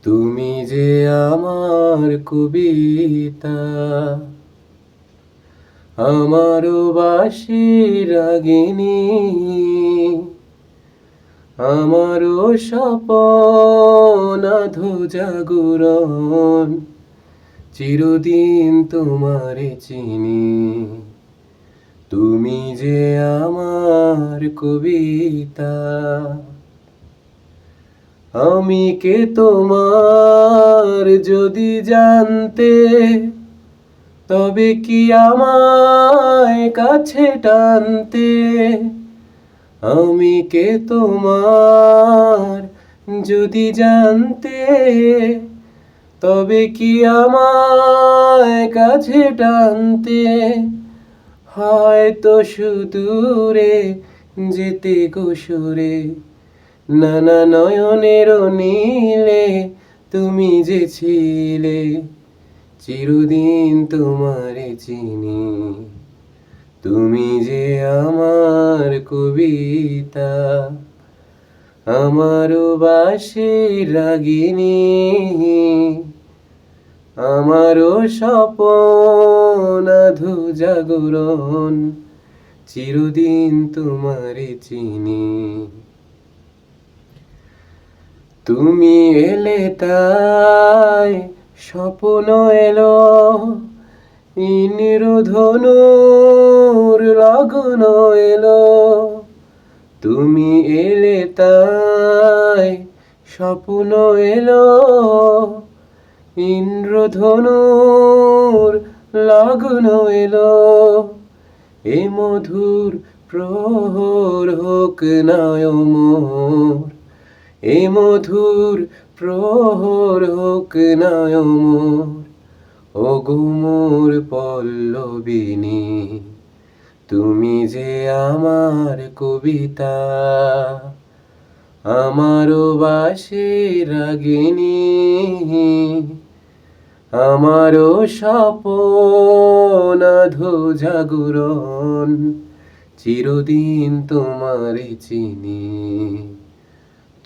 তুমি যে আমার কবিতা, আমারও বাঁশির রাগিনী, আমারও স্বপন আধো জাগরণ, চিরদিন তোমারে চিনি। তুমি যে আমার কবিতা, আমি কে তোমার যদি জানতে, তবে কি আমায় কাছে টানতে। আমি কে তোমার যদি জানতে, তবে কি আমায় কাছে টানতে। হয়তো সুদূরে যেতে গোসরে, নানা নয়নের নীলে তুমি যে ছিলে। চিরদিন তোমারে চিনি, তুমি যে আমার কবিতা, আমারও বাঁশির রাগিনী, আমারও স্বপন আধো জাগরণ, চিরদিন তোমারে চিনি। তুমি এলে তাই স্বপ্ন এলো, ইন্দ্রধনুর লগ্ন এলো। তুমি এলে তাই স্বপ্ন এলো, ইন্দ্রধনুর লগ্ন এলো। এ মধুর প্রহর হোক নায় মোর, এ মধুর প্রহর হোক নায় মোর। ওগো মোর পল্লবিনী, তুমি যে আমার কবিতা, আমারও বাঁশির রাগিনী, আমারও স্বপন আধো জাগরণ, চিরদিন তোমারে চিনি।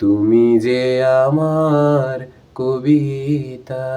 তুমি যে আমার কবিতা।